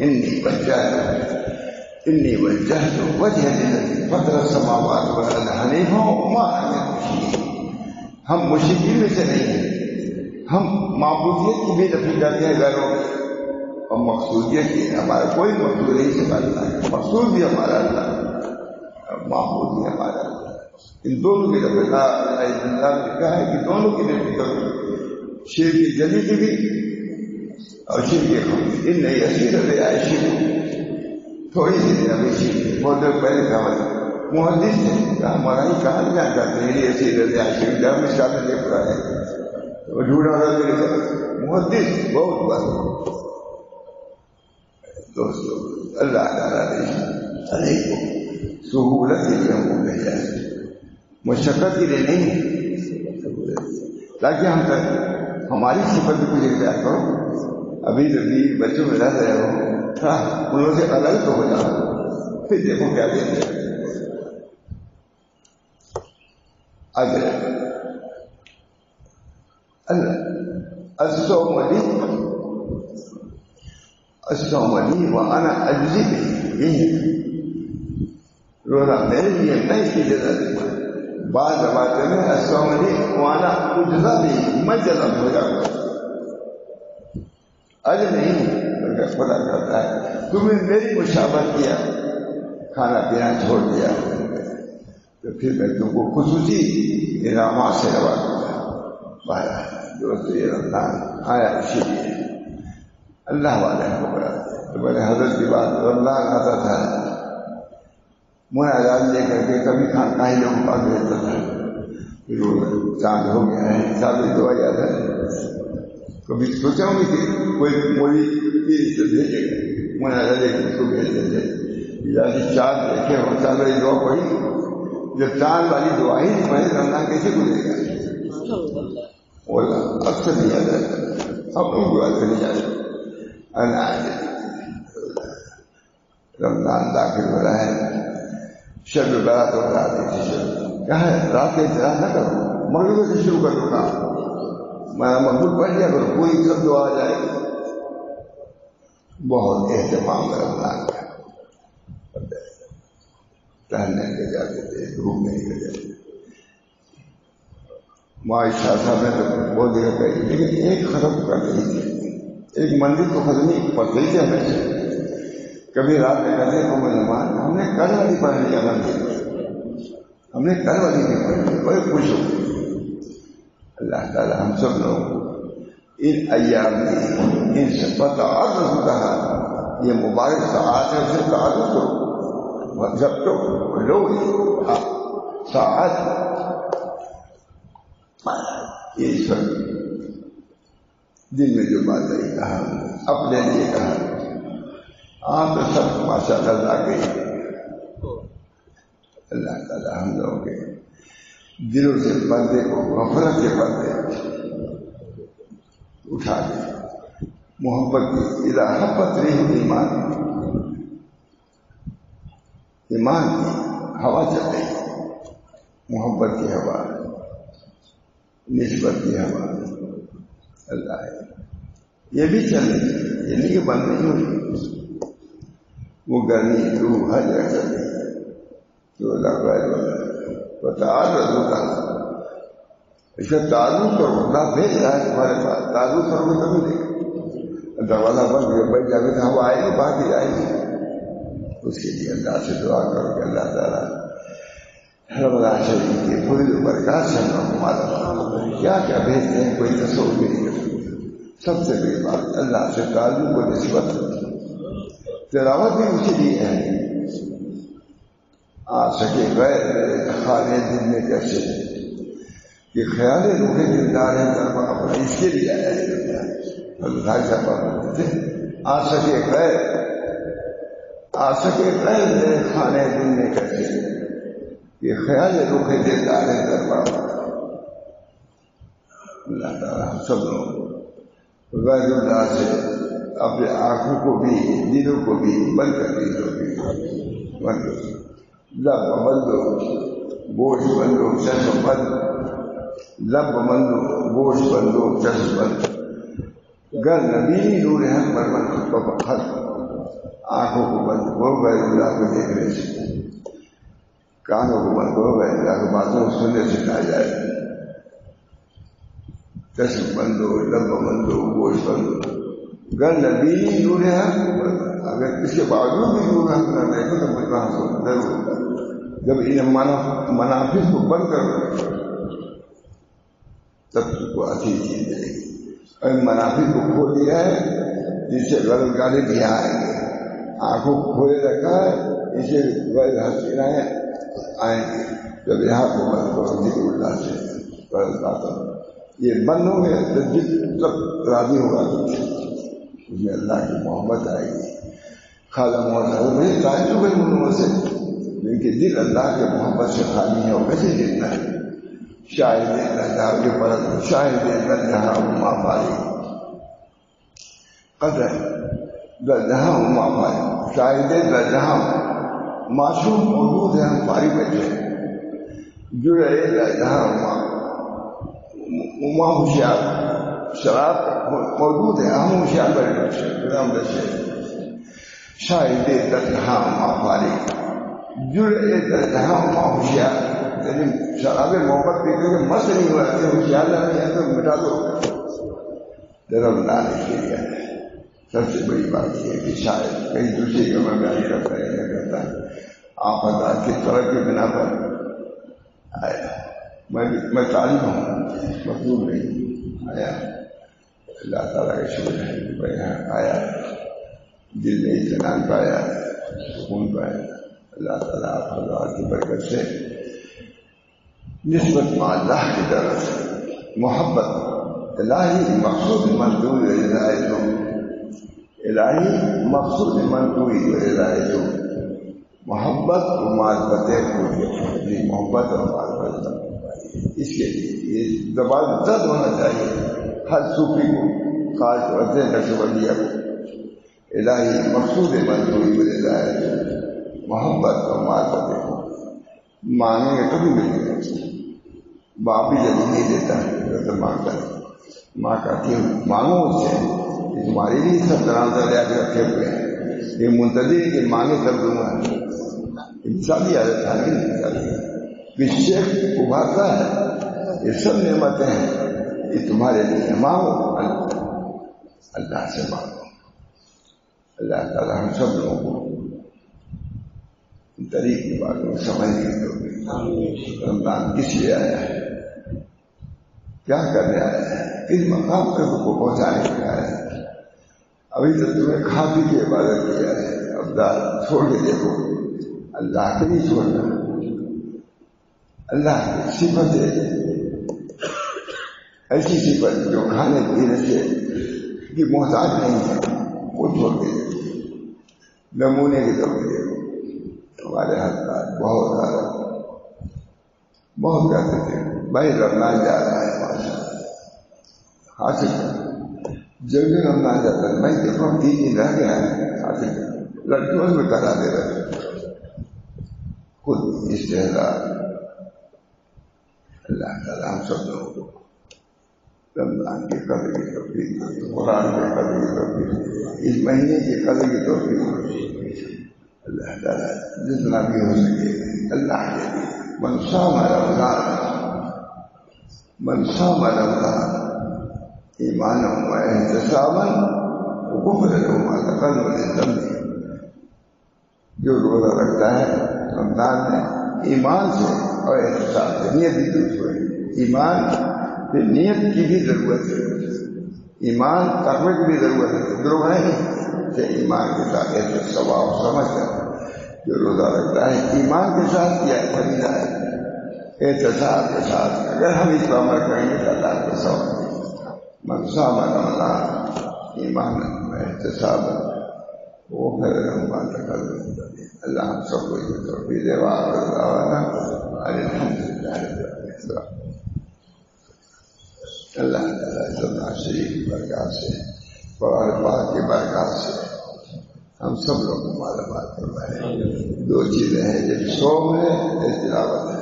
Speaker 2: انی وجہت وجہ للذی فطر السماوات والارض حنیفا وما انا من المشرکین، ہم مشرکین میں سے نہیں ہیں، ہم معبودیت کی بھی نفی کرتے ہیں گھروں میں، اور مقصودیت کی ہمارا کوئی مقصود نہیں سے بنتا ہے، مقصود بھی ہمارا اللہ ہے، معبود بھی ہمارا اللہ ہے۔ ان دونوں کی نفی اللہ نے کہا ہے کہ دونوں کی نفی کرو، شرک جلی کی بھی اور شرک خفی، ان نہیں اصیر رعایشی تھوڑی سی دن ابھی شرک بہت دیر پہلے کہا محدث ہے، ہمارا ہی کہاں جان کرتے ہیں، یہ اصیر رعایشی جب اس کا دیکھ رہا ہے وہ ڈھونڈا رہا ہے محدث بہت بات۔ دوستو اللہ تعالیٰ نے سہولت کے لیے ہم کو بھیجا ہے، مشقت کے لیے نہیں، تاکہ ہم تک ہماری صفت کو اختیار کرو۔ ابھی بچوں میں رہ رہے ہو، انہوں سے الگ تو ہو جاؤ، پھر دیکھو کیا دیتے ہیں۔ اگر الصوم لی وانا اجزی به، یہی روزہ میرے لیے میں اس کی جزا دوں گا۔ بعض روایتوں میں الصوم لی وانا اجزا به، میں جزا ہو جاؤں گا، اجر نہیں خدا کرتا ہے تم نے میری مشابہت کیا، کھانا پینا چھوڑ دیا، تو پھر میں تم کو خصوصی انعامات سے نوازوں گا۔ باہر دوست یہ رمضان آیا اسی لیے اللہ والے کو بڑا تو میں نے حضرت کی بات، رمضان آتا تھا مناجات لے کر کے کبھی کہیں لوگوں پاس بھیجتا تھا، پھر وہ چاند ہو گیا ہے ثابت دعا یاد ہے، کبھی سوچا ہوں کہ کوئی مولی سے بھیجے گا مناجات لے کے اس کو بھیج دیتے، جیسے چاند دیکھے اور چاند والی دعا پڑھی، جب چاند والی دعا ہی نہیں پڑھی رمضان کیسے گزرے گا؟ اکثر نہیں یاد آتا، اب ان کو یاد نہیں جاتا۔ رمضان داخل ہو رہا ہے، شب برات اور رات کی شب کیا ہے، رات کا انتظار نہ کرو، مغرب سے شروع کر دو کام، میں مغرب پڑھ لیا کرو، پوری سب دعا آ جائے گی۔ بہت اہتمام رمضان کا، ٹہلنے کے جاتے تھے، گھومنے کے جاتے تھے، معاشرہ صاحب نے تو بہت جگہ کہی، لیکن ایک ختم کر رہی تھی، ایک مندر کو ختم نہیں پڑھتے تھے ہمیں، کبھی رات میں کرنے کو میں نماز ہم نے کل والی پڑھ لیا مندر، ہم نے کل والی نہیں پڑھ لی، بڑے خوش ہو گئے۔ اللہ تعالیٰ ہم سب لوگ ان ایام میں ان سے پتہ اور رسول کہا یہ مبارک ساعت ہے، اسے تعلق کرو، جب تو لوگ ساعت اس وقت دل میں جو بات ہے کہا اپنے لیے کہا، آپ تو سب ماشاء اللہ گئی، اللہ تعالیٰ ہم لوگوں کے دلوں سے پردے کو، غفلت کے پردے اٹھا دے، محبت کی اذا حبت ريح ایمان کی ہوا چل رہی، محبت کی ہوا، نسبت کی ہوا، اللہ ہے یہ بھی چل رہی ہے، یہ نہیں کہ بند نہیں ہوئی، وہ گرمی روح ہر جگہ چل رہی ہے، تو اللہ کا اس کا تعلق کرو، اللہ بھیج رہا ہے تمہارے پاس، تعلق کرو گے تبھی دیکھ، دروازہ بند گیا بھائی جاوید ہوا آئے گی باہر بھی آئے گی، اس کے لیے اللہ سے دعا کرو کہ اللہ تعالیٰ رمضان شریف کی پوری برکات سے ہم لوگ مالا کیا کیا بھیجتے ہیں کوئی تصور بھی نہیں کرتے۔ سب سے بڑی بات اللہ سے تعلق و نسبت، تلاوت بھی اسی لیے ہے، آ سکے غیر خانے دل میں کیسے کہ خیال روح دلدار ہے دربار اپنا، اس کے لیے آیا ہے اللہ صاحب تھے، آ سکے غیر میرے خانے دل میں کیسے یہ خیال روح دلدار ہے دربار۔ اللہ تعالیٰ ہم سب لوگ غیر اللہ سے اپنے آنکھوں کو بھی دلوں کو بھی بند کر دی، بند لب بندو گوش بندو چشم بند، لب بندو گوش بندو چشم بند، گر نبی نور حق پر بند خط، آنکھوں کو بند کرو غیر اللہ کو دیکھنے سے، کانوں کو بند کرو غیر اللہ کی باتوں کو سننے سے نہ جائے، چشم بندو لب بندو گوش بندو، گر نبی نور حق، اگر اس کے باوجود بھی نور حق نہ دیکھو تو مجھ کہاں سو ضرور، جب ان منافذ کو بند کر تب کو اچھی چیز ملے گی، اور ان منافذ کو کھول دیا ہے جس سے غلط گانے بھی آئیں گے، آنکھوں کو کھولے رکھا ہے اس سے غیر حسینائیں آئیں گے، جب یہاں کو بند کرو ذکر اللہ سے غلط باتوں یہ بند ہوں گے تو جس تک راضی ہوگا اس میں اللہ کی محبت آئے گی، خالہ محبت مجھے تعلق ہے منوں سے، لیکن دل اللہ کے محبت سے خالی ہے، وہ کیسے دیتا ہے؟ شاہد اللہ کے پرد شاہد اللہ ما فارغ قدر جہاں ما فارغ، شاہد جہاں معصوم موجود ہے، ہم فارغ بیٹھے جڑے جہاں ما ہوشیار شراب موجود ہے، ہم ہوشیار بیٹھے شاہد جہاں ما فارغ جڑے جہاں ما ہوشیار، لیکن شراب محبت پی کر کے مست نہیں ہوا کہ ہوشیار نہ ہے تو مٹا دو، رمضان کے لیے سب سے بڑی بات یہ ہے کہ شاید کہیں دوسری کا میں بیان کرتا ہے یا کرتا ہے آپ حضرات کی طرف کے بنا پر آیا. میں طالب ہوں، مطلوب نہیں آیا. اللہ تعالیٰ کا شکر ہے کہ میں یہاں آیا، دل میں اطمینان پایا، سکون پایا. اللہ تعالیٰ آپ حضرات کی برکت سے نسبت مع اللہ کی طرف سے محبت الہی مقصود منظور رضایت، الہی مقصود منظوری رضایت، محبت و معرفت محبت اور معرفت. اس کے لیے یہ زبان زد ہونا چاہیے ہر صوفی کو، خاص طور سے نقشبندیہ کو. الہی مقصود منظوری رضایت، محبت اور معرفت. مانگیں گے کبھی ملے گا. باپ بھی جب نہیں دیتا ہے تو مانگتا ہے. ماں کہتی ہے مانگو اس سے، تمہارے لیے سب طرح سے رکھے ہوئے ہیں، یہ منتظر کہ مانگے تب دوں گا. انسانی عادت ہے کہ شیخ ابھارتا ہے یہ سب نعمتیں ہیں یہ تمہارے لیے. مانگو اللہ سے مانگو. اللہ تعالیٰ ہم سب لوگوں کو طریق کی باتوں کو سمجھنے کی توفیق. رمضان کس لیے آیا ہے، کیا کرنے آیا ہے، کس مقام تک کو پہنچانے کے آیا ہے. ابھی تک تمہیں کھا پی کے عبادت کیا ہے، اب چھوڑ کے دیکھو. اللہ کے نہیں چھوڑنا. اللہ کی صفت ہے ایسی صفت جو کھانے پینے سے کی محتاج نہیں ہے، وہ چھوڑ کے دیکھو. نمونے کی طرف دیکھو. ہمارے حضرات بہت زیادہ بہت کہتے تھے بھائی رمضان جا رہا ہے حاصل کر. جب بھی رمضان جاتا ہے میں دیکھو 3 دن رہ گیا ہے حاصل کر. لڑکیوں میں کرا دے رہے خود استحضار. اللہ تعالیٰ ہم سب لوگوں کو رمضان کی قدر کی توفیق، قرآن کی قدر کی توفیق، اس مہینے کی قدر کی توفیق. اللہ تعالیٰ جتنا بھی ہو سکے اللہ کے لیے من صام رمضان ایمانا واحتسابا غفر له ما تقدم من ذنبه. جو روزہ رکھتا ہے رمضان میں ایمان سے اور احتساب سے، نیت بھی درست ہوئے. ایمان پھر نیت کی بھی ضرورت ہے، ایمان تقوی کی بھی ضرورت ہے. دروغ ہے کہ ایمان کے ساتھ ثواب سمجھ کر جو روزہ رکھتا ہے ایمان کے ساتھ کیا فریضہ ہے، احتساب کے ساتھ اگر ہم اس پر عمل کریں گے تو اللہ کے ثواب. من صام رمضان ایمانا واحتسابا غفر له ما تقدم من ذنبه. اللہ ہم سب کو یہ توفیق دے. وآخر دعوانا الحمد للہ رب العالمین. اللہ تعالیٰ رمضان شریف کی برکات سے قرآن پاک کی برکات سے ہم سب لوگ کو مالا مال کروائے. 2 چیزیں ہیں، ایک صوم ہے، ایک تلاوت ہے.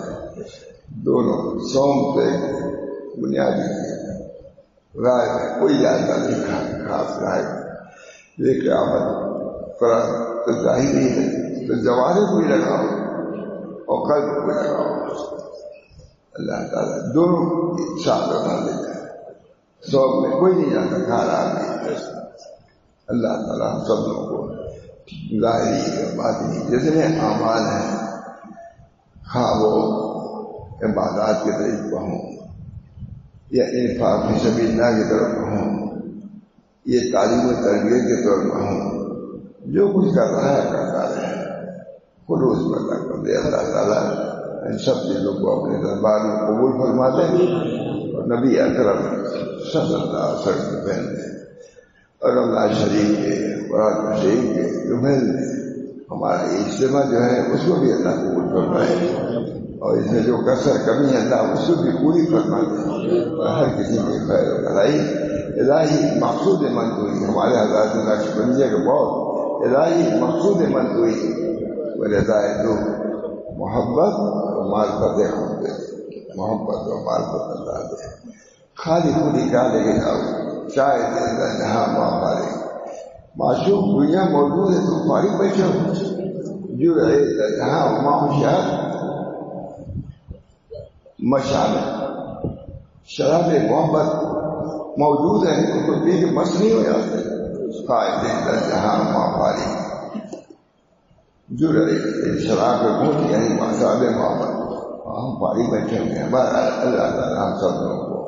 Speaker 2: دونوں صوم تو ایک بنیادی رائے ہے، کوئی جانتا نہیں خاص رائے. لیکن آمد قرآن تو ظاہری ہے تو جوارے کو ہی لگاؤ اور قلب کو لگاؤ. اللہ تعالیٰ دونوں ساتھ بتا دیتا ہے. صوم میں کوئی نہیں جاتا کھا رہا نہیں. اللہ تعالیٰ ہم سب لوگوں کو ظاہری باطنی جتنے اعمال ہیں خواہ وہ عبادات کے طریقے پر ہوں یا انفاق فی سبیل اللہ کی طرف ہوں، یہ تعلیم و تربیت کے طور پر ہوں، جو کچھ کر رہا ہے کرتا رہے خلوص پیدا کر دے. اللہ تعالیٰ ان سب چیزوں کو اپنے دربار میں قبول فرما دے اور نبی اکرم صلی اللہ علیہ وسلم پہن دے. اور رمضان شریف کے قرآن شریف کے جمعے میں ہمارا اجتماع جو ہے اس کو بھی اللہ قبول فرمائے اور اس میں جو کثر کمی ہے اللہ اس کو بھی پوری فرما دے اور ہر کسی کی خیر و بھلائی. الہی مقصود منظوری ہمارے حضرات نقشبندیہ کے بہت الہی مقصود منظوری و رضایت محبت و معرفت محبت و معرفت اللہ دے. خالی خود نکالے گے چاہے جہاں مارے معشوق دنیا موجود ہے تم فارغ بیٹھے ہو. جو جہاں معاشیات مشعل شراب محبت موجود ہے تو پی کے مست نہیں ہو جاتے. قائدین در جہاں ما فارغ جو رہے شراب پہ پہنچ یعنی مذہب محمد ہم فارغ بیٹھے ہوئے ہیں بہرحال اللہ تعالیٰ ہم سب لوگوں کو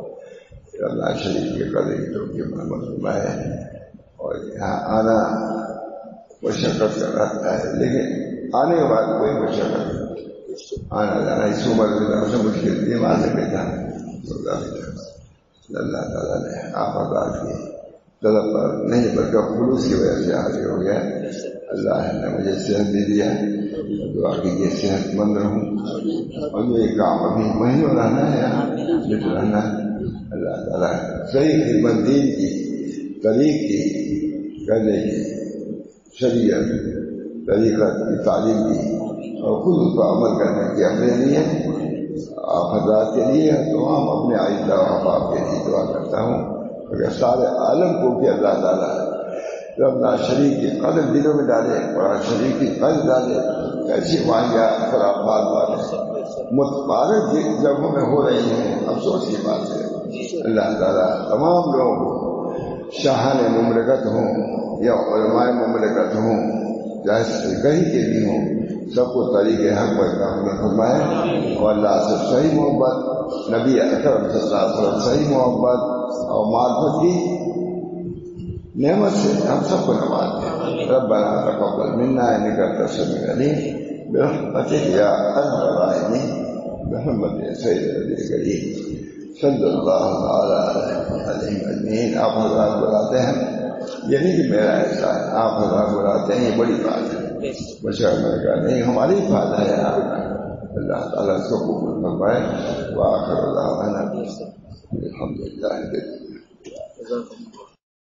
Speaker 2: اللہ شریف کے قدر تو کہ محمد فرمائے اور یہاں آنا مشقت کا رہتا ہے لیکن آنے کے بعد کوئی مشقت نہیں آنا جانا اس عمر میں سب سے مشکل تھی وہاں سے بیٹھا اللہ تعالیٰ نے آفات کی طلب پر نہیں بلکہ خلوص کی وجہ سے حاضر ہو گیا اللہ نے مجھے صحت دے دیا دعا کیجیے صحت مند رہوں اور جو یہ کام ابھی مہینوں رہنا ہے یہاں لٹ رہنا ہے اللہ تعالیٰ صحیح خدمت دین کی طریق کی کرنے کی شریعت طریقت کی تعلیم کی اور خود اس پر عمل کرنے کی اپنے لیے آپ حضرات کے لیے تمام اپنے آئندہ و احباب کے لیے دعا کرتا ہوں اگر سارے عالم کو کہ اللہ تعالیٰ ربنا شریف کی قدر دلوں میں ڈالے قرآن شریف کی قدر ڈالے ایسی واحیہ خرافات والے متبارک جگہوں میں ہو رہی ہیں افسوس کی بات ہے اللہ تعالیٰ تمام لوگ شاہان مملکت ہوں یا علماء مملکت ہوں چاہے کہیں کے بھی ہوں سب کو طریق حق پر کام فرمائے اور اللہ سے صحیح محبت نبی اکرم صلی اللہ علیہ وسلم صحیح محبت اور معرفت کی نعمت سے ہم سب کو نواز دیں ربنا تقبل منا انك انت السميع العليم برحمتك يا ارحم الراحمين برحمتك سيد النبي الكريم صلی اللہ علیہ اجمعین. آپ حضرات بلاتے ہیں یعنی کہ میرا ایسا ہے آپ حضرات بلاتے ہیں یہ بڑی بات ہے بشر میں نے کہا نہیں ہماری فائدہ ہے اللہ تعالیٰ اس کو قبول فرمائے وآخر دعوانا الحمدللہ.